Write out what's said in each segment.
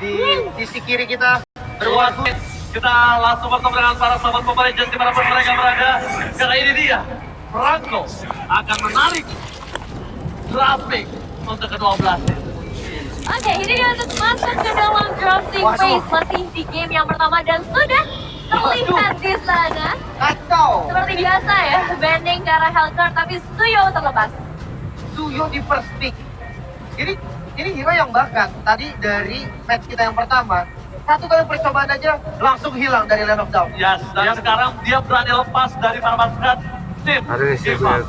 di sisi kiri kita berwaku. Kita langsung bertemu dengan para sahabat Mobile Legends dimanapun mereka berada. Karena ini dia, Franco akan menarik grafik untuk ke-12. Oke, ini dia untuk masuk ke dalam drafting phase. Masih di game yang pertama dan sudah terlihat di sana. Kacau. Seperti biasa ya, bending ke arah Helcurt, tapi Suyo terlepas. Suyo di first pick. Ini hero yang bahkan tadi dari match kita yang pertama, satu kali percobaan aja langsung hilang dari Land of Dawn. Yes, dan sekarang dia berani lepas dari para pasukan tim. Harus Diva.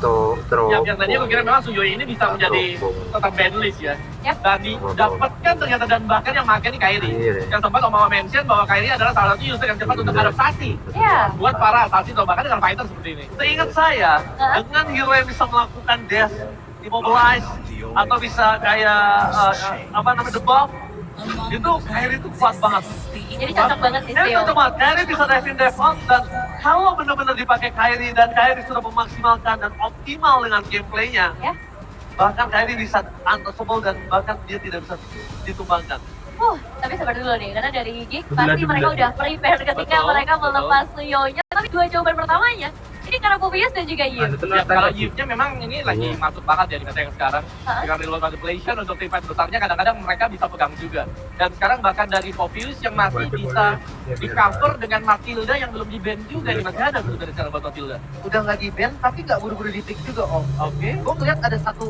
terus. Yang tadinya gue kira memang Suyo ini bisa menjadi tetap bandlist ya. Yep. Dan didapatkan ternyata, dan bahkan yang makan ini Kairi. Iya. Yang sempat Omama mention bahwa Kairi adalah salah satu user yang cepat untuk adaptasi. Ya. Buat para assassin atau bahkan dengan fighter seperti ini. Seingat saya, dengan hero yang bisa melakukan dash, immobilize, atau bisa kayak apa namanya, debuff, itu Kairi itu kuat banget. Jadi cocok banget sih Kairi Suyo. cocok banget. Kairi bisa dive in, dive out, dan kalau benar-benar dipakai Kairi dan Kairi sudah memaksimalkan dan optimal dengan gameplaynya, Ya. bahkan Kairi bisa untouchable dan bahkan dia tidak bisa ditumbangkan. Tapi sabar dulu nih, karena dari Geek pasti mereka udah prepare ketika Betul, mereka betul. melepas Suyo-nya. Tapi dua jawaban pertamanya, ini karena Pobius dan juga Yip. Ya, kalau Yip-nya memang ini lagi masuk banget ya di meta yang sekarang. Dengan reload manipulation untuk tim fight besarnya kadang-kadang mereka bisa pegang juga. Dan sekarang bahkan dari Pobius yang masih bisa di cover dengan Matilda yang belum di-ban juga, yang masih ada dari cara buat Matilda. Udah nggak di ban tapi nggak buru-buru di pick juga Om. Oke. Gue ngeliat ada satu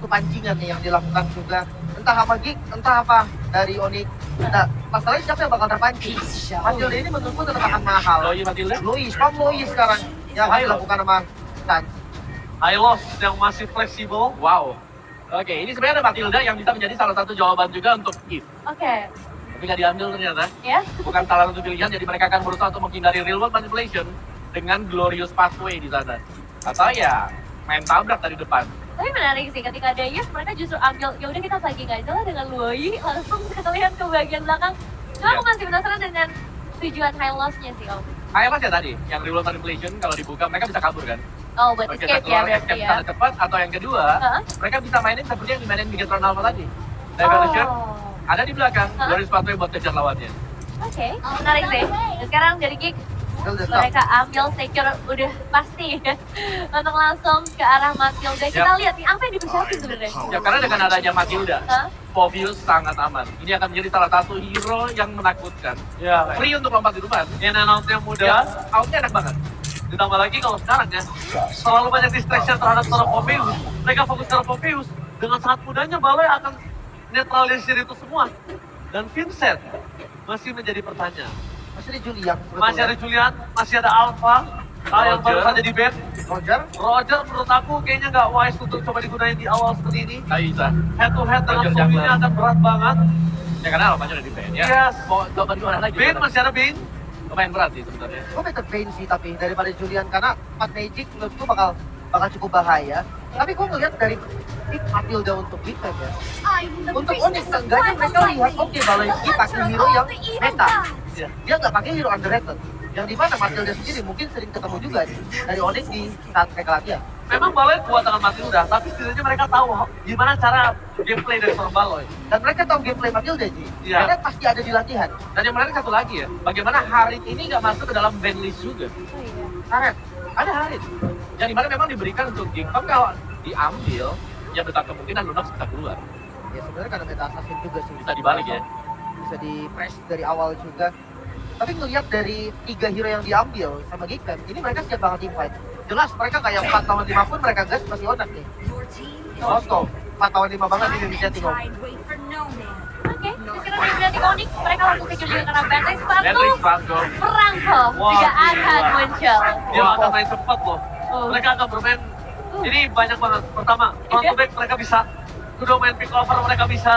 pancingan nih yang dilakukan juga. Entah apa Geek, entah apa dari Onyx. Nah, masalahnya siapa yang bakal terpancing? Matilda ini menurutku tetap akan mahal. Loi Matilda. Lois sekarang yang akan dilakukan sama Sans. Hylos yang masih fleksibel. Wow. Oke, ini sebenarnya ada Matilda yang bisa menjadi salah satu jawaban juga untuk Yip. Oke, Tapi nggak diambil ternyata. ya. Bukan salah satu pilihan, jadi mereka akan berusaha untuk menghindari real world manipulation dengan glorious pathway di sana. Atau ya main tabrak dari depan. Tapi menarik sih, ketika ada Yip, mereka justru ambil, ya udah kita pagi aja lah dengan Loi, langsung kalian ke bagian belakang. Cuma aku masih penasaran dengan tujuan high loss-nya sih, Om. Kayak mas ya tadi, yang real world manipulation kalau dibuka mereka bisa kabur kan? Oh, buat Oke, escape ya berarti escape ya. sana cepat, atau yang kedua, mereka bisa mainin seperti yang dimainin Bigetron Alpha tadi. Diversion ada di belakang, glorious pathway buat kejar lawannya. Oke, menarik sih. Dan sekarang dari Geek, mereka ambil secure udah pasti ya. Untuk langsung ke arah Matilda. Kita lihat nih, apa yang dipersiapin sebenarnya? Ya karena dengan adanya Matilda, Pobius sangat aman. Ini akan menjadi salah satu hero yang menakutkan. Ya, free untuk lompat di depan. In and out-nya mudah, out-nya enak banget. Ditambah lagi kalau sekarang ya, terlalu banyak distraction terhadap seorang Pobius. Mereka fokus ke Pobius. Dengan sangat mudahnya Baloi akan netralisir itu semua. Dan Vincent masih menjadi pertanyaan. Masih ada Julian. Masih ada Julian, masih ada Alpha, yang baru saja di ban. Roger menurut aku kayaknya nggak wise untuk coba digunain di awal seperti ini. Nggak bisa. Head to head dengan Sobinya akan berat banget. Ya karena Alpha-nya udah di ban ya. Yes. Mau coba di mana lagi? Ban masih ada ban. Lumayan berat sih sebenarnya. Gue better Bane sih tapi daripada Julian karena 4 Magic menurutku bakal cukup bahaya. Tapi gue ngeliat dari pick Matilda untuk defense ya. Untuk Onyx seenggaknya mereka lihat oke Baloi pakai hero yang meta. Dia nggak pakai hero underrated. Yang dimana Matilda sendiri mungkin sering ketemu juga nih dari Onyx di saat mereka latihan. Memang Baloi kuat dengan Matilda, tapi setidaknya mereka tahu gimana cara gameplay dari seorang Baloi. Dan mereka tahu gameplay Matilda Ji. Iya. Karena pasti ada di latihan. Dan yang menarik satu lagi ya, bagaimana Harit ini nggak masuk ke dalam ban list juga. Karet. Ada Harit. Yang dimana memang diberikan untuk Gingpam kalau diambil, ya besar kemungkinan Lunox bisa keluar. Ya sebenarnya karena meta assassin juga sih. Bisa dibalik ya. Bisa di press dari awal juga. Tapi ngelihat dari 3 hero yang diambil sama Geekfam, ini mereka siap banget team fight. Jelas mereka kayak 4 lawan 5 pun mereka gas masih onak nih. Moskow, 4 lawan 5 banget ini di setting Om. Oke, sekarang dari berarti Onyx, mereka langsung secure juga karena Benteng Matrix satu. Franco. Perangko Wah, juga gila. akan muncul. Dia akan main cepat loh. Mereka akan bermain. Jadi banyak banget. Pertama, front to back mereka bisa. Kedua main pick over mereka bisa.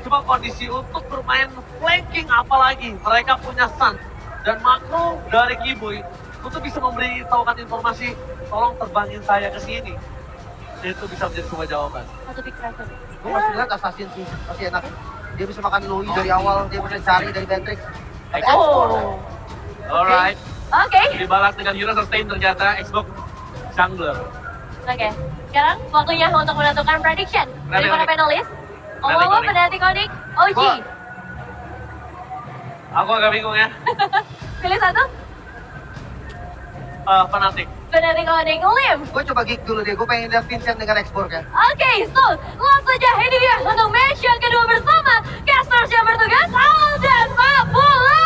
Cuma kondisi untuk bermain flanking apalagi. Mereka punya stun. Dan makro dari Kiboy untuk bisa memberitahukan informasi, tolong terbangin saya ke sini. Itu bisa menjadi sebuah jawaban. Satu pick terakhir. Gue masih lihat assassin sih, masih enak. Dia bisa makan Loi dari awal, dia bisa cari dari Matrix. Oh. Alright. Oke. Dibalas dengan hero sustain ternyata Xbox Jungler. Oke. Sekarang waktunya untuk menentukan prediction dari para panelis. Ngomong-ngomong Konik. Fnatic Onyx, OG. Aku agak bingung ya. Pilih satu. Fanatik. Fnatic Onyx Lim. Gue coba gig dulu deh, gue pengen lihat Vincent dengan ekspornya. Oke, so langsung aja ini dia untuk match yang kedua bersama casters yang bertugas Al dan Papulo.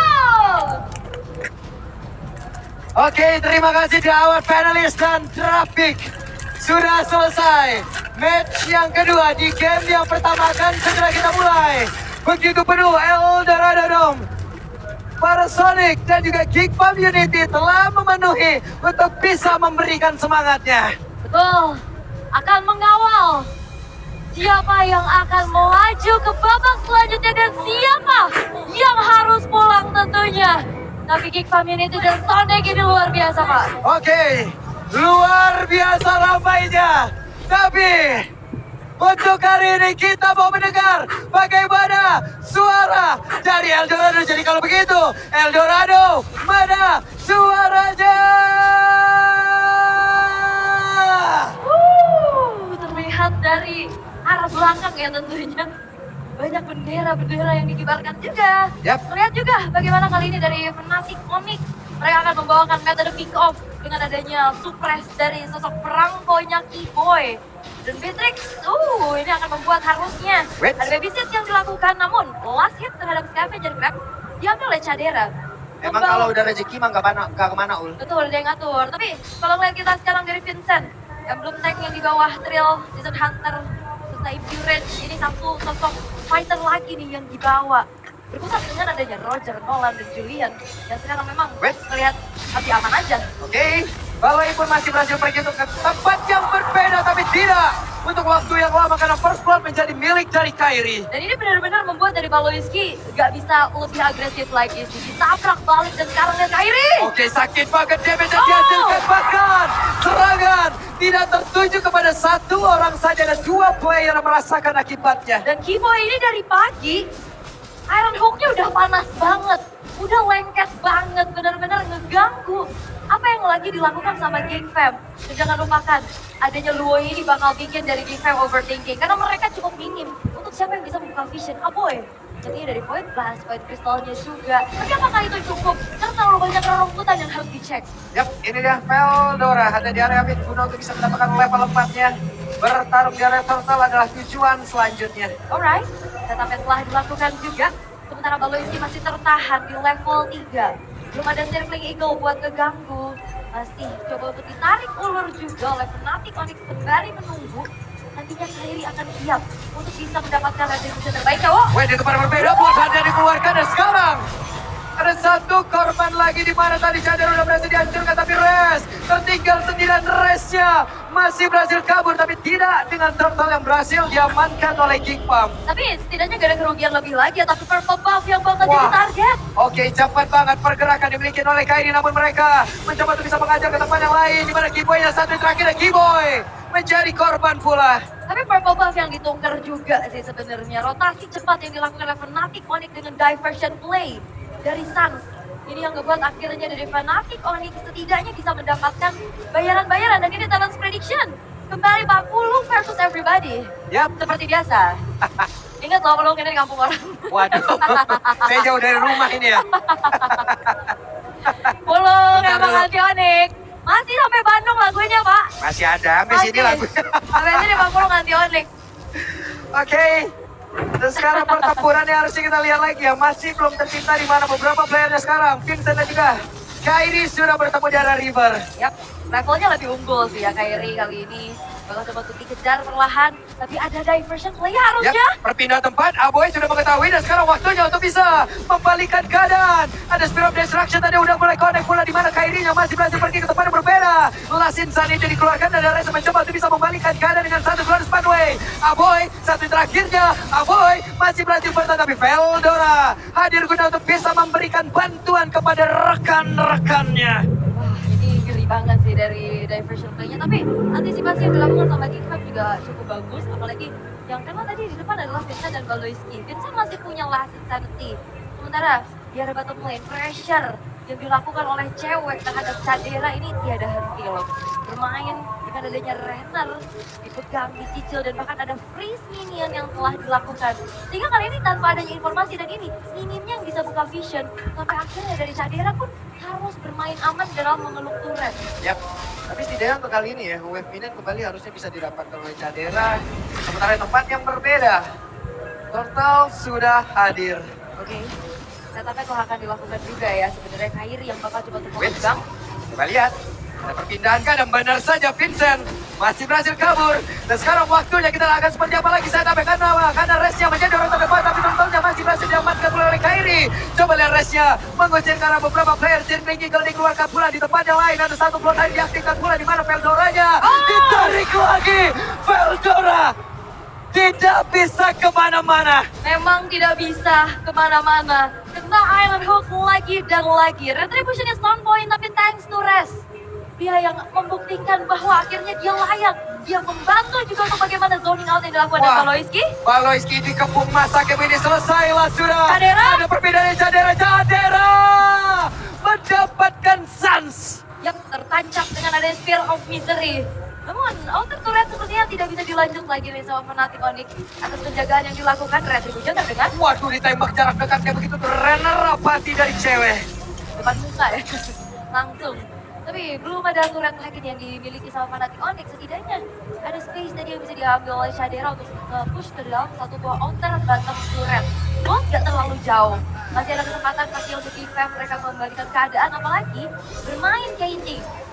Oke, terima kasih di awal panelis dan Traffic. Sudah selesai. Match yang kedua di game yang pertama akan segera kita mulai. Begitu penuh Eldorado Dome. Para Sonic dan juga Geek Community telah memenuhi untuk bisa memberikan semangatnya. Betul, akan mengawal siapa yang akan melaju ke babak selanjutnya dan siapa yang harus pulang tentunya. Tapi Geek Community dan Sonic ini luar biasa, Pak. Oke, luar biasa ramainya. Tapi untuk hari ini kita mau mendengar bagaimana suara dari Eldorado. Jadi kalau begitu, Eldorado, mana suaranya? Terlihat dari arah belakang ya tentunya. Banyak bendera-bendera yang dikibarkan juga. Yap. Terlihat juga bagaimana kali ini dari Fnatic Onyx. Mereka akan membawakan metode pick off dengan adanya suppress dari sosok perangkonya Keyboy. Dan Beatrix, ini akan membuat harusnya Wait. ada babysit yang dilakukan. Namun, last hit terhadap Scavenger Grab diambil oleh Cadera. Emang kalau udah rezeki mah nggak kemana, Ul. Betul, ada yang ngatur. Tapi kalau ngeliat kita sekarang dari Vincent, emblem tag yang di bawah Trill, Season Hunter, serta Impurage, ini satu sosok fighter lagi nih yang dibawa. Berpusat dengan adanya Roger, Nolan, dan Julian yang sekarang memang terlihat lebih aman aja. Oke, Baloi pun masih berhasil pergi untuk ke tempat yang berbeda, tapi tidak untuk waktu yang lama karena first blood menjadi milik dari Kairi. Dan ini benar-benar membuat dari Baloiski gak bisa lebih agresif lagi sih. Ditabrak balik dan sekarang lihat Kairi. Oke, sakit banget damage yang dihasilkan, bahkan serangan tidak tertuju kepada satu orang saja dan dua player merasakan akibatnya. Dan Keyboy ini dari pagi, Iron Hawk-nya udah panas banget. Udah lengket banget, benar-benar ngeganggu apa yang lagi dilakukan sama Geek Fam. Dan jangan lupakan, adanya Luo ini bakal bikin dari Geek Fam overthinking. Karena mereka cukup minim untuk siapa yang bisa membuka vision. Aboy, jadinya dari Void Blast, Void Crystal-nya juga. Tapi apakah itu cukup? Karena terlalu banyak rerumputan yang harus dicek. Yap, ini dia Veldora ada di area mid guna untuk bisa mendapatkan level 4-nya. Bertarung di area turtle adalah tujuan selanjutnya. Alright, setup yang telah dilakukan juga. Sementara Baloiski masih tertahan di level 3. Belum ada circling eagle buat ngeganggu. Masih coba untuk ditarik ulur juga oleh Fnatic Onyx sembari menunggu. Nantinya Kairi akan siap untuk bisa mendapatkan retribution terbaik, cowok. Wait, di tempat berbeda, buat hanya dikeluarkan dan sekarang ada satu korban lagi di mana tadi Cadar udah berhasil dihancurkan, tapi Res tertinggal sendirian. Resnya masih berhasil kabur, tapi tidak dengan turtle yang berhasil diamankan oleh Geek Pump. Tapi setidaknya gak ada kerugian lebih lagi, tapi purple buff yang bakal jadi target. Oke, cepat banget pergerakan dimiliki oleh Kairi, namun mereka mencoba untuk bisa mengajar ke tempat yang lain, di mana Keyboy yang satu terakhir dan Keyboy menjadi korban pula. Tapi purple buff yang ditungker juga sih sebenarnya. Rotasi cepat yang dilakukan oleh Fnatic Onyx dengan diversion play dari Sans. Ini yang ngebuat akhirnya dari Fnatic Onyx setidaknya bisa mendapatkan bayaran-bayaran. Dan ini talent prediction. Kembali 40 versus everybody. Yap. Seperti biasa. Ingat loh, kalau ini kampung orang. Waduh, saya jauh dari rumah ini ya. Pulung Bentar emang dulu. anti Onyx. Masih sampai Bandung lagunya, Pak. Masih ada, sampai sini lagunya. Sampai sini Pak Pulung anti Onyx. Oke, dan sekarang pertempuran yang harusnya kita lihat lagi ya, masih belum tercipta di mana beberapa playernya sekarang. Vincent dan juga Kairi sudah bertemu di area River. Yap, levelnya lebih unggul sih ya Kairi kali ini. Bakal coba untuk dikejar perlahan, tapi ada diversion play harusnya. Yap, perpindahan tempat, Aboy sudah mengetahui dan sekarang waktunya untuk bisa membalikan keadaan. Ada Spirit of Destruction tadi udah mulai connect pula di mana Kairinya masih berhasil pergi ke tempat yang berbeda. Lasin saat ini dikeluarkan dan Reza mencoba untuk bisa membalikan keadaan dengan satu Grand Spanway. Aboy, satu terakhirnya, Aboy masih berhasil bertahan, tapi Veldora hadir guna untuk bisa memberikan bantuan kepada rekan-rekannya. Wah, ini geli banget sih dari diversion play-nya. Tapi antisipasi yang dilakukan sama Geekfam juga cukup bagus. Apalagi yang kena tadi di depan adalah Vincent dan Baloiski. Vincent masih punya last insanity. Sementara di area bottom lane, pressure yang dilakukan oleh cewek terhadap Cadera ini tiada henti loh. Bermain dengan adanya Renner dipegang, dicicil, dan bahkan ada freeze minion yang telah dilakukan. Sehingga kali ini tanpa adanya informasi dan ini minimnya yang bisa buka vision, sampai akhirnya dari Shadera pun harus bermain aman dalam mengeluk turret. Yap. Tapi setidaknya untuk kali ini ya, wave minion kembali harusnya bisa didapatkan oleh Cadera. Sementara di tempat yang berbeda, Turtle sudah hadir. Oke, setupnya telah akan dilakukan juga ya. Sebenarnya Kairi yang bakal coba untuk Wait, memegang. coba lihat. Ada perpindahan kan dan benar saja Vincent masih berhasil kabur. Dan sekarang waktunya kita akan seperti apa lagi saya tambahkan nama. Karena resnya menjadi orang terdepan tapi Turtle-nya masih berhasil diamankan oleh Kairi. Coba lihat resnya mengusir karena beberapa player. Circling Eagle dikeluarkan pula di tempat yang lain. Ada satu plot lain diaktifkan pula di mana Veldoranya. Ditarik lagi. Veldora tidak bisa kemana-mana. Memang tidak bisa kemana-mana. Kena Iron Hook lagi dan lagi. Retribution is down point tapi thanks to rest. Dia yang membuktikan bahwa akhirnya dia layak. Dia membantu juga untuk bagaimana zoning out yang dilakukan oleh Valoisky. Valoisky dikepung masa game ini selesailah sudah. Cadera. Ada perbedaan Cadera. Cadera mendapatkan Sans. Yang tertancap dengan adanya Spear of Misery. Namun, outer turret sepertinya tidak bisa dilanjut lagi nih sama Fnatic Onyx. Atas penjagaan yang dilakukan, Retribution terdengar. Waduh, ditembak jarak dekat kayak begitu tuh. Renner apati dari cewek. Depan muka ya, langsung. Tapi belum ada turret lagi yang dimiliki sama Fnatic Onyx. Setidaknya ada space tadi yang bisa diambil oleh Shadera untuk push ke dalam satu buah outer bottom turret. Not gak terlalu jauh. Masih ada kesempatan pasti untuk event mereka membalikan keadaan. Apalagi bermain KT,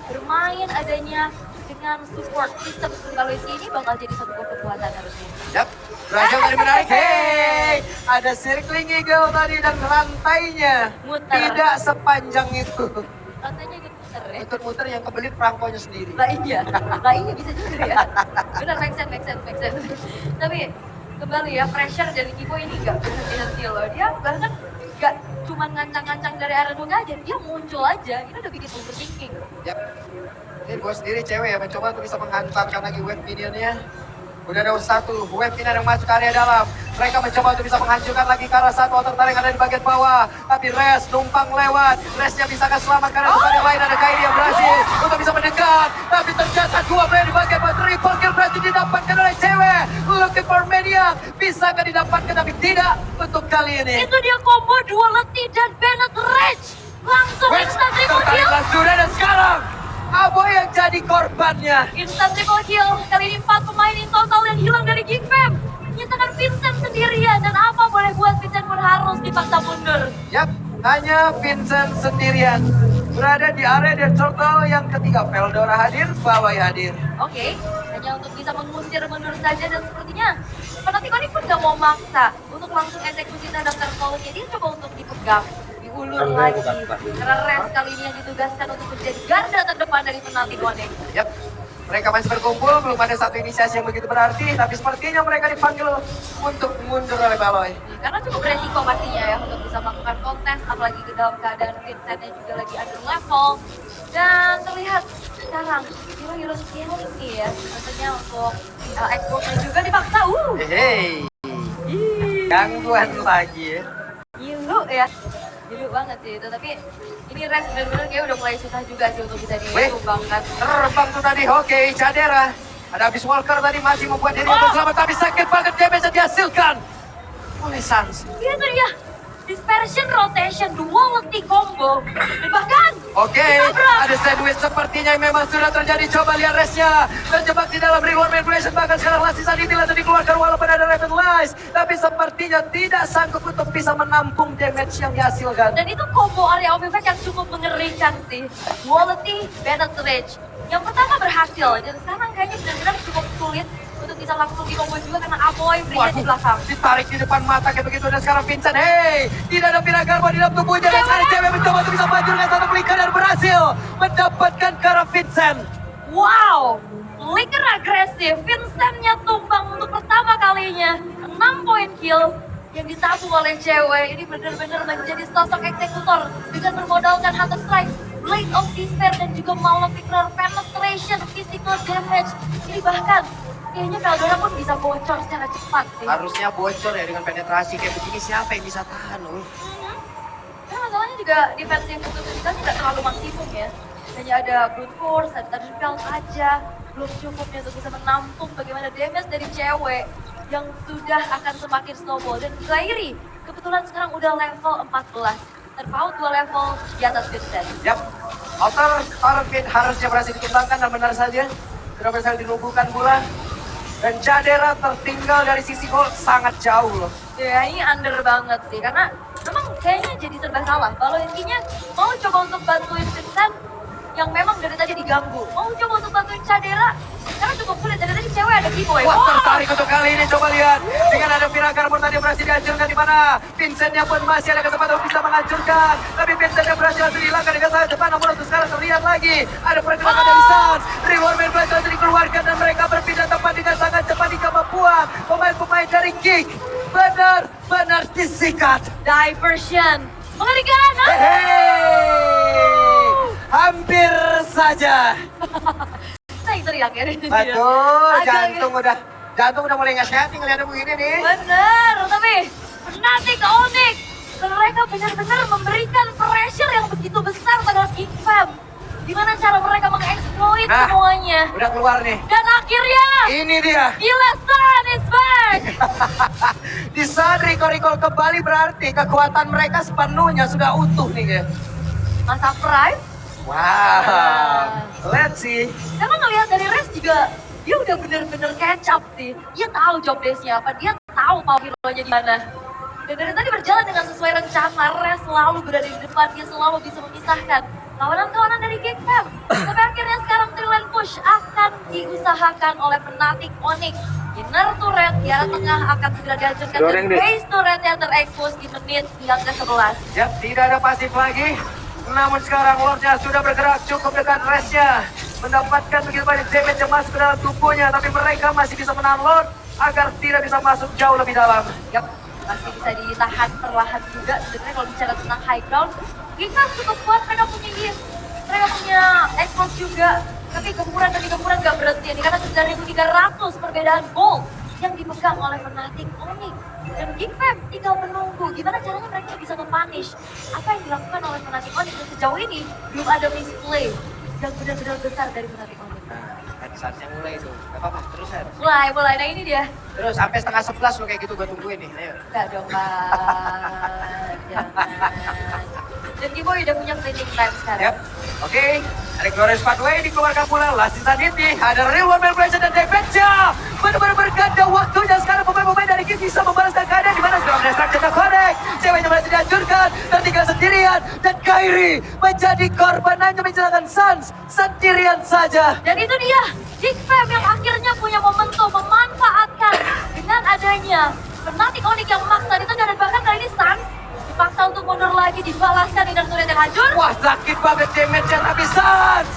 bermain adanya dengan support sistem seperti Valoisky ini bakal jadi satu buah kekuatan harusnya. Yap, berhasil tadi menarik. Hey, ada circling eagle tadi dan rantainya Muter. tidak sepanjang itu. Rasanya gitu muter ya. Muter-muter yang kebelit perangkonya sendiri. Lah iya bisa juga ya. Benar, make sense. Tapi kembali ya, pressure dari Kibo ini gak berhenti-henti loh. Dia bahkan gak cuma ngancang-ngancang dari Iron Hook aja, dia muncul aja. Ini udah bikin overthinking. Yap. Ini gue sendiri cewek ya, mencoba untuk bisa menghantamkan lagi wave minionnya. Udah ada satu wave minion yang masuk ke area dalam. Mereka mencoba untuk bisa menghancurkan lagi ke arah satu outer tarik ada di bagian bawah. Tapi Res numpang lewat. Resnya bisa selamat karena tempat yang lain ada Kairi yang berhasil untuk bisa mendekat. Tapi ternyata dua player di bagian bawah. Triple kill berhasil didapatkan oleh cewek. Looking for Maniac. Bisakah didapatkan tapi tidak untuk kali ini. Itu dia combo dua letih dan Bennett Rage. Langsung instant triple kill. Sudah dan sekarang Aboy yang jadi korbannya. Instant triple kill. Kali ini 4 pemain in total yang hilang dari Geek Fam. Nyatakan Vincent sendirian dan apa boleh buat Vincent pun harus dipaksa mundur. Yap, hanya Vincent sendirian. Berada di area dan Turtle yang ketiga. Veldora hadir, Bawai hadir. Oke, hanya untuk bisa mengusir mundur saja dan sepertinya Fnatic Onyx pun gak mau maksa untuk langsung eksekusi terhadap Turtle-nya. Dia coba untuk dipegang, diulur lagi. Karena Res kali ini yang ditugaskan untuk menjadi garda terdepan dari Fnatic Onyx. Yap, mereka masih berkumpul, belum ada satu inisiasi yang begitu berarti, tapi sepertinya mereka dipanggil untuk mundur oleh Baloy. Karena cukup beresiko pastinya ya untuk bisa melakukan kontes, apalagi ke dalam keadaan Vincentnya juga lagi under level. Dan terlihat sekarang hero-hero scaling nih ya, tentunya untuk Xbox-nya juga dipaksa. Hei, gangguan lagi ya. Gilu ya, gilu banget sih itu. Tapi ini Res bener-bener kayak udah mulai susah juga sih untuk bisa dikembangkan. Terbang tuh tadi, oke, Cadera. Ada Abyss Walker tadi masih membuat diri untuk selamat, tapi sakit banget damage yang dihasilkan oleh Sans. Iya tuh dia, dispersion rotation, dua letih combo. Dan bahkan, Oke, ada sandwich sepertinya yang memang sudah terjadi. Coba lihat resnya. Terjebak di dalam reward manipulation. Bahkan sekarang Lassie Sanitila tadi dikeluarkan walaupun ada Raven Lies. Tapi sepertinya tidak sanggup untuk bisa menampung damage yang dihasilkan. dan itu combo area of effect yang cukup mengerikan sih. Quality, Bennett Rage. Yang pertama berhasil, dan sekarang kayaknya benar-benar cukup sulit untuk bisa langsung di-combo juga karena Aboy berinya di belakang. Ditarik di depan mata kayak begitu. Dan sekarang Vincent, hey, tidak ada Piragarmo di dalam tubuhnya. Dan sekarang cewek mencoba untuk bisa maju dengan satu flicker dan berhasil mendapatkan ke arah Vincent. Wow, flicker agresif, Vincentnya tumbang untuk pertama kalinya. 6 poin kill yang ditabung oleh cewek. Ini benar-benar menjadi sosok eksekutor dengan bermodalkan Hunter Strike, Blade of Despair, dan juga Maleficar Penetration, Physical Damage. Ini bahkan kayaknya Veldora pun bisa bocor secara cepat sih. Harusnya bocor ya dengan penetrasi kayak begini. Siapa yang bisa tahan loh? Karena masalahnya juga defensive untuk kita tidak terlalu maksimum ya. Hanya ada brute force, ada Thunderbelt aja. Belum cukupnya untuk bisa menampung bagaimana damage dari cewek yang sudah akan semakin snowball. Dan Kairi kebetulan sekarang udah level 14. Terpaut 2 level di atas Vincent. Yap, Outer Torpid harusnya berhasil dikembangkan dan benar saja. Sudah berhasil dilumpuhkan pula. Dan Jadera tertinggal dari sisi gol sangat jauh loh. Ya ini under banget sih, karena memang kayaknya jadi serba salah. Kalau intinya mau coba untuk bantuin Vincent yang memang dari tadi diganggu. Mau coba untuk bantuin Jadera, karena cukup sulit. Dari tadi cewek ada giveaway. Wah, tertarik untuk kali ini, coba lihat. Dengan ada Pirakar pun tadi berhasil dihancurkan di mana Vincentnya pun masih ada kesempatan untuk bisa menghancurkan. Tapi Vincentnya berhasil dihilangkan di sana depan, namun untuk sekarang terlihat lagi. Ada pergerakan dari Suns. Reward Man berhasil dikeluarkan dan mereka berpindah tempat dengan sangat cepat di Papua. Pemain-pemain dari Geek benar-benar disikat. Diversion. Mengerikan. Hey, hampir saja. Saya teriak ya. Betul, Agak- jantung udah mulai nggak sehat nih ngeliatnya begini nih. Bener, tapi Fnatic Onyx mereka benar-benar memberikan pressure yang begitu besar pada Geek Fam. Gimana cara mereka mengeksploit Nah. semuanya? Udah keluar nih. Dan akhirnya, Ini dia. gila Sun is back! Di saat recall kembali berarti kekuatan mereka sepenuhnya sudah utuh nih ya. Masa Prime, Wow. Let's see. karena ngelihat dari Res juga, dia udah bener-bener catch up sih. Dia tahu job desk-nya apa, dia tahu power hero-nya di mana. Dan dari tadi berjalan dengan sesuai rencana, Res selalu berada di depan, dia selalu bisa memisahkan kawanan-kawanan dari Geek Fam. Tapi akhirnya sekarang Trilane Push akan diusahakan oleh Fnatic Onyx. Inner turret di arah tengah akan segera dihancurkan dan base turret yang terekspos di menit yang ke-11. Yap, tidak ada pasif lagi. Namun sekarang Lordnya sudah bergerak cukup dekat Resnya. Mendapatkan begitu banyak damage yang masuk ke dalam tubuhnya. Tapi mereka masih bisa menahan Lord agar tidak bisa masuk jauh lebih dalam. Yap, masih bisa ditahan perlahan juga. Sebenarnya kalau bicara tentang high ground, kita cukup kuat, mereka punya heal, mereka punya expose juga. Tapi gempuran demi gempuran gak berhenti ini karena 9.300 perbedaan gold yang dipegang oleh Fnatic Onyx. Dan Geek Fam tinggal menunggu gimana caranya mereka bisa mempunish apa yang dilakukan oleh Fnatic Onyx. Dan sejauh ini belum ada misplay yang benar-benar besar dari Fnatic Onyx. Nah, saatnya mulai itu. Gak apa-apa, terus ya. Mulai, nah ini dia. Terus sampai setengah 11 lo kayak gitu gue tungguin nih. Ayo. Enggak dong, Pak. Jangan. Dan Giboy udah punya fleeting time sekarang. Yap. Oke. Ada Glorious Pathway dikeluarkan pula. Last Insanity. Ada Real One Man Blazing dan damage-nya. Benar-benar berganda waktunya sekarang pemain-pemain dari Geek bisa membalaskan keadaan di mana sudah mendestruction the connect. Ceweknya berhasil dihancurkan dan tinggal sendirian. Dan Kairi menjadi korban hanya menjalankan Suns sendirian saja. Dan itu dia, Geek Fam yang akhirnya punya momentum memanfaatkan dengan adanya Fnatic Onyx yang maksa di tengah dan bahkan kali ini Suns dipaksa untuk mundur lagi, dibalaskan dengan turret yang hancur. Wah, sakit banget damage-nya tapi Suns.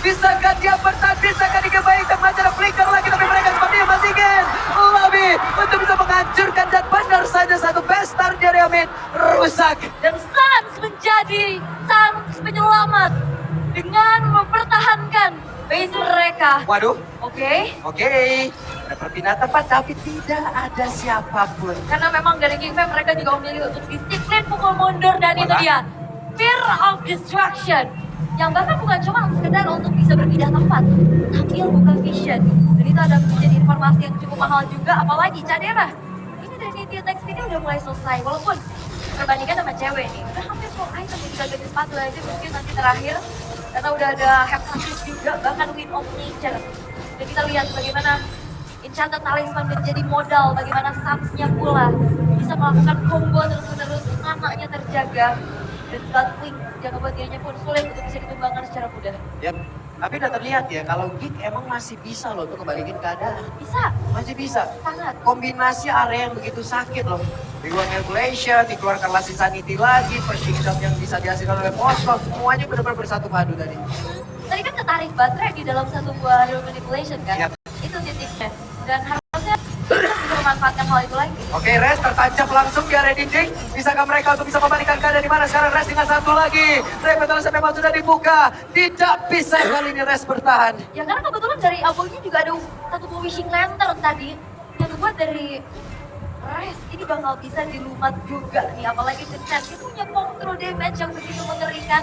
Bisakah dia bertahan? Bisakah dikembalikan? Macam ada flicker lagi tapi mereka sepertinya masih ingin lebih untuk bisa menghancurkan dan benar saja satu best start dari Amit rusak. Dan Suns menjadi sang penyelamat dengan mempertahankan base mereka. Waduh. Oke. Ada perpindahan tempat tapi tidak ada siapapun. Karena memang dari Geek Fam mereka juga memilih untuk disiplin pukul mundur dan itu dia Fear of Destruction yang bahkan bukan cuma sekedar untuk bisa berpindah tempat tapi yang buka vision. Dan itu ada menjadi informasi yang cukup mahal juga, apalagi Jadera ini dari Nintendo Speed-nya udah mulai selesai walaupun perbandingan sama cewek nih udah hampir full item, tinggal ganti sepatu aja mungkin nanti terakhir karena udah ada Hephaestus juga, bahkan Wind of Nature. Dan kita lihat bagaimana Enchanted Talisman menjadi modal bagaimana Suns-nya pula bisa melakukan combo terus-menerus, anaknya terjaga dan Bloodwing yang membuat dirinya pun sulit untuk bisa ditumbangkan secara mudah. Yap. Tapi udah terlihat ya kalau Geek emang masih bisa loh untuk kembaliin keadaan. Bisa, Masih bisa. sangat. Kombinasi area yang begitu sakit loh. Reward Manipulation, dikeluarkan Last Insanity lagi, Pershing Shot yang bisa dihasilkan oleh Moskov, semuanya benar-benar bersatu padu tadi. Tadi kan ketarik baterai di dalam satu buah Real Manipulation kan? Yap. Itu titiknya. Dan harusnya kita bisa memanfaatkan hal itu lagi. Oke, Res tertancap langsung di area dinding. Bisakah mereka untuk bisa membalikan keadaan di mana sekarang Res dengan satu lagi. Revitalisasi memang sudah dibuka. Tidak bisa kali ini Res bertahan. Ya karena kebetulan dari Aboynya juga ada satu buah Wishing Lantern tadi yang terbuat dari Res ini bakal bisa dilumat juga nih, apalagi Vincent dia punya control damage yang begitu mengerikan.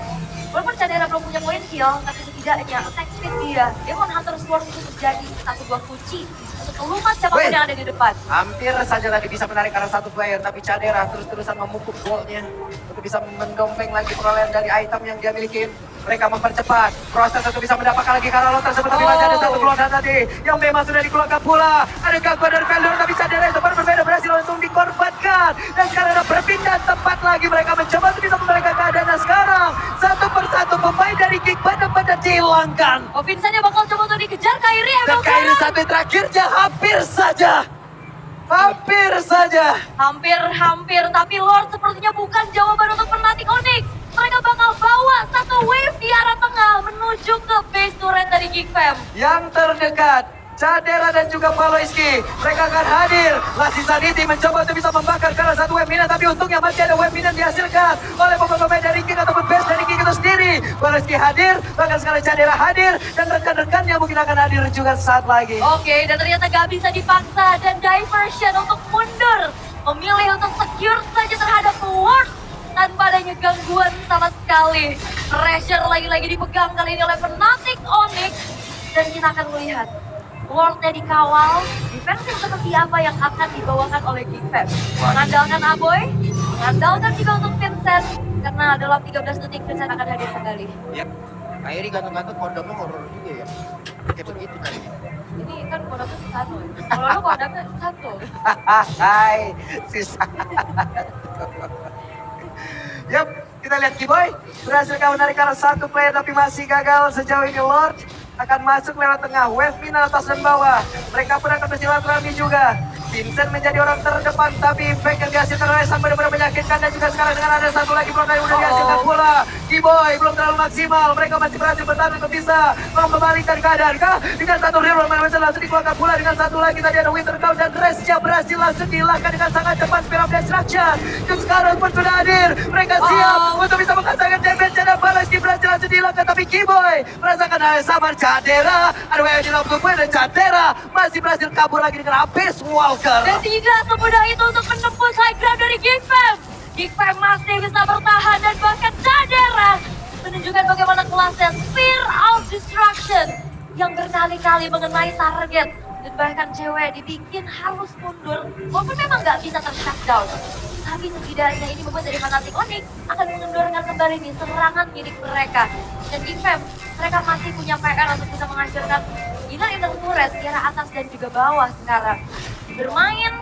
Walaupun Cadera belum punya poin kill, tapi setidaknya attack speed dia, Demon Hunter Sword itu menjadi satu buah kunci untuk melumat siapapun yang ada di depan. Hampir saja tadi bisa menarik arah satu player, tapi Cadera terus-terusan memupuk goldnya untuk bisa mendompeng lagi perolehan dari item yang dia miliki. Mereka mempercepat proses untuk bisa mendapatkan lagi Karolot tersebut, tapi masih ada satu keluaran tadi yang memang sudah dikeluarkan pula. Ada gangguan dari Veldor, tapi Cadera yang sempat berbeda berhasil langsung dikorbankan. Dan sekarang ada perpindahan tempat lagi, mereka mencoba untuk bisa memberikan keadaan. Dan sekarang satu persatu pemain dari Geek benar-benar dihilangkan. Oh, Vincent dia bakal coba untuk dikejar Kairi. Dan Kairi sampai terakhirnya hampir saja. Hampir saja. Hampir, tapi Lord sepertinya bukan jawaban untuk Fnatic Onyx. Mereka bakal bawa satu wave di arah tengah menuju ke base turret dari Geek Fam. Yang terdekat, Cadera dan juga Paloiski, mereka akan hadir. Lassi Saniti mencoba untuk bisa membakar karena satu wave minion, tapi untungnya masih ada wave minion dihasilkan oleh pemain dari Geek ataupun base dari Geek itu sendiri. Paloiski hadir, bahkan sekarang Cadera hadir, dan rekan-rekannya mungkin akan hadir juga saat lagi. Oke, dan ternyata gak bisa dipaksa dan diversion untuk mundur. Memilih untuk secure saja terhadap Lord tanpa adanya gangguan sama sekali. Pressure lagi-lagi dipegang kali ini oleh Fnatic Onyx. Dan kita akan melihat Lordnya dikawal, defensif seperti apa yang akan dibawakan oleh Geek Fam. Mengandalkan Aboy, mengandalkan juga untuk Vincent, karena dalam 13 detik Vincent akan hadir kembali. Ya, Kairi gantung-gantung kondomnya horor juga ya. Kayak begitu kan. Ini kan kodamnya satu. Kalau lu kodamnya satu. Hai, sisa. Yup, kita lihat Kiboy berhasil menarik arah satu player tapi masih gagal sejauh ini. Lord akan masuk lewat tengah, wave final atas dan bawah. Mereka pun akan bersilaturahmi juga. Vincent menjadi orang terdepan, tapi impact yang dihasilkan oleh Sam benar-benar menyakitkan. Dan juga sekarang dengan ada satu lagi produk yang sudah dihasilkan pula. Kiboy belum terlalu maksimal, mereka masih berhasil bertahan untuk bisa mengembalikan keadaan. Dengan satu reroll, mereka langsung dikeluarkan pula. Dengan satu lagi tadi ada Winter Crown dan Resnya berhasil langsung dihilangkan dengan sangat cepat. Spiral Destruction yang sekarang pun sudah hadir. Mereka siap untuk bisa menghasilkan damage dan balas berhasil langsung dihilangkan. Tapi Kiboy merasakan hal yang sama. Cadera, ada yang di dalam tubuh dan Cadera masih berhasil kabur lagi dengan Abyss Walker. Dan tidak semudah itu untuk menembus high ground dari Geek Fam. Geek Fam masih bisa bertahan dan bahkan Cadera menunjukkan bagaimana kelasnya Sphere of Destruction yang berkali-kali mengenai target. Dan bahkan cewek dibikin harus mundur, walaupun memang nggak bisa ter-shutdown. Tapi setidaknya ini membuat dari Fnatic Onyx akan mengendorkan kembali nih serangan milik mereka. Dan Geek Fam, mereka masih punya PR untuk bisa menghancurkan inner turret di arah atas dan juga bawah sekarang. Bermain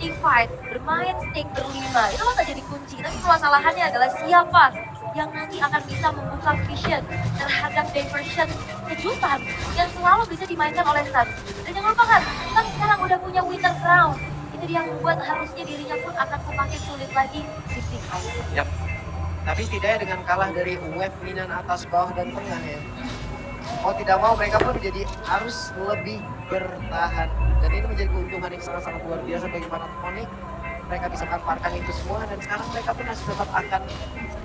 team fight, bermain stake berlima, itu bisa jadi kunci. Tapi permasalahannya adalah siapa yang nanti akan bisa membuka vision terhadap diversion kejutan yang selalu bisa dimainkan oleh Sun. Dan jangan lupakan, Sun sekarang udah punya Winter Crown. Itu dia yang membuat harusnya dirinya pun akan semakin sulit lagi di pick up. Yap. Tapi setidaknya dengan kalah dari wave minion atas, bawah, dan tengah ya. Mau tidak mau mereka pun jadi harus lebih bertahan. Dan ini menjadi keuntungan yang sangat-sangat luar biasa bagi Fnatic Onyx. Mereka bisa manfaatkan itu semua dan sekarang mereka pun masih tetap akan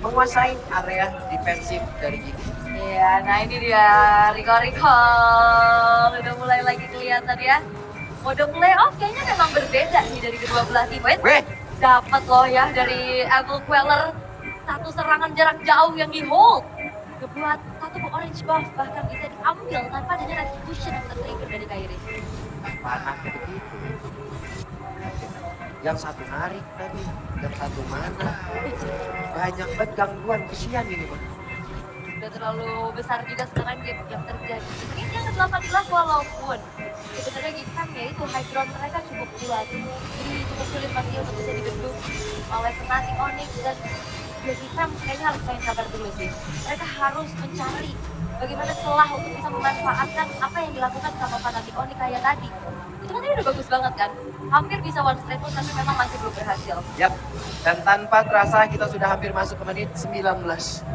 menguasai area defensif dari Gigi. Iya, nah ini dia recall udah mulai lagi kelihatan ya. Mode playoff kayaknya memang berbeda nih dari kedua belah tim. Weh, Dapat loh ya dari Evil Queller satu serangan jarak jauh yang di hold. Kebuat satu orange buff bahkan bisa diambil tanpa adanya execution yang tertrigger dari Kairi. panah begitu. Yang satu narik tadi, yang satu mana. Banyak banget gangguan, kesian ini Bang. Udah terlalu besar juga sekarang gap yang terjadi. Ini yang ke-18 walaupun sebenarnya Geekfam ya itu high ground mereka cukup kuat. Jadi cukup sulit pasti untuk bisa dibendung oleh Fnatic Onyx dan ya Geekfam kayaknya harus main sabar dulu sih. Mereka harus mencari bagaimana celah untuk bisa memanfaatkan apa yang dilakukan sama Fnatic Onyx kayak tadi. Itu kan udah bagus banget kan? Hampir bisa one straight pun tapi memang masih belum berhasil. Yap, dan tanpa terasa kita sudah hampir masuk ke menit 19.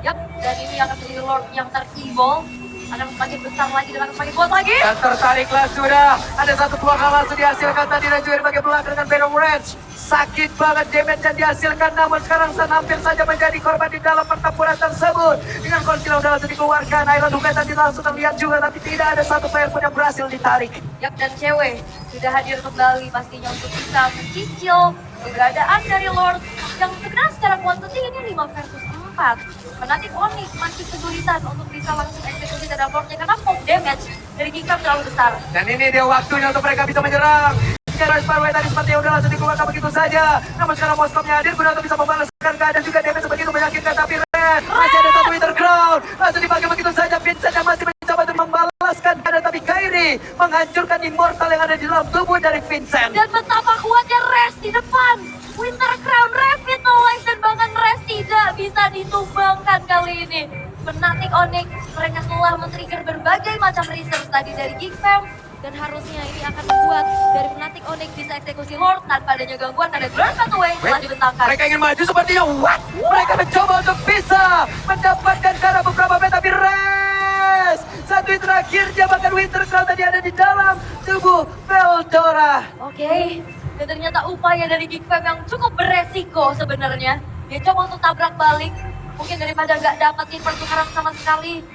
Yap, dan ini akan menjadi Lord yang ter-evolve. Akan semakin besar lagi dan akan semakin kuat lagi. Dan tertariklah sudah. Ada satu peluang langsung dihasilkan tadi dan juga dipakai belakang dengan Venom Range. Sakit banget damage yang dihasilkan, namun sekarang Sun hampir saja menjadi korban di dalam pertempuran tersebut. Dengan kondisi yang udah langsung dikeluarkan, Iron Hukai tadi langsung terlihat juga, tapi tidak ada satu player pun yang berhasil ditarik. Yap, dan cewek sudah hadir kembali pastinya untuk bisa mencicil Keberadaan dari Lord yang sebenarnya secara quantity ini 5 versus 4. Fnatic Onyx masih kesulitan untuk bisa langsung eksekusi terhadap Lordnya karena poke damage dari Geekfam terlalu besar. Dan ini dia waktunya untuk mereka bisa menyerang. Garage Parway tadi seperti yang udah langsung dikeluarkan begitu saja. Namun sekarang Moskopnya hadir guna untuk bisa membalaskan keadaan juga damage begitu menyakitkan. Tapi Red masih ada satu Winter Crown. Langsung dipakai begitu saja. Vincent yang masih mencoba untuk membalaskan keadaan. Tapi Kairi menghancurkan immortal yang ada di dalam tubuh dari Vincent. Dan betapa kuatnya Rest di depan. Winter Crown Revitalize dan bahkan Rest tidak bisa ditumbangkan kali ini. Fnatic Onyx mereka telah men-trigger berbagai macam research tadi dari Geekfam. Dan harusnya ini akan membuat dari Fnatic Onyx bisa eksekusi Lord tanpa adanya gangguan karena Grand Pathway telah dibentangkan. Mereka ingin maju sepertinya. What? Mereka mencoba untuk bisa mendapatkan karena beberapa menit tapi Res. Satu yang terakhir dia bahkan Winter Crown tadi ada di dalam tubuh Veldora. Oke, dan ternyata upaya dari Geekfam yang cukup beresiko sebenarnya. Dia coba untuk tabrak balik, mungkin daripada nggak dapetin pertukaran sama sekali.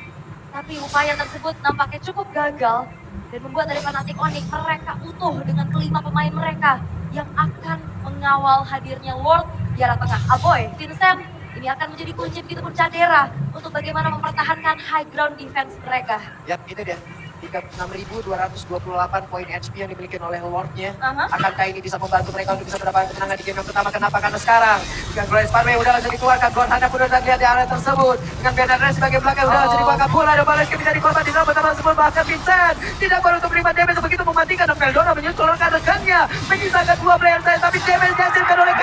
Tapi upaya tersebut nampaknya cukup gagal. Dan membuat dari Fnatic Onyx mereka utuh dengan kelima pemain mereka yang akan mengawal hadirnya Lord di arah tengah. Aboy, Vincent, ini akan menjadi kunci begitu pun Cadera untuk bagaimana mempertahankan high ground defense mereka. Ya, itu dia. 36.228 poin HP yang dimiliki oleh Lordnya. Aha. Akankah ini bisa membantu mereka untuk bisa mendapatkan kemenangan di game yang pertama? Kenapa? Karena sekarang dengan Grace Parway udah langsung dikeluarkan. Gord Hana pun udah lihat di area tersebut. Dengan Bernard Res sebagai belakang udah langsung dibuka bola. Ada balas bisa dikorban di dalam pertama tersebut. Bahkan Vincent tidak baru untuk menerima damage begitu mematikan. Dan Veldora menyusul rekan-rekannya. Menyisakan 2 player saya tapi damage dihasilkan oleh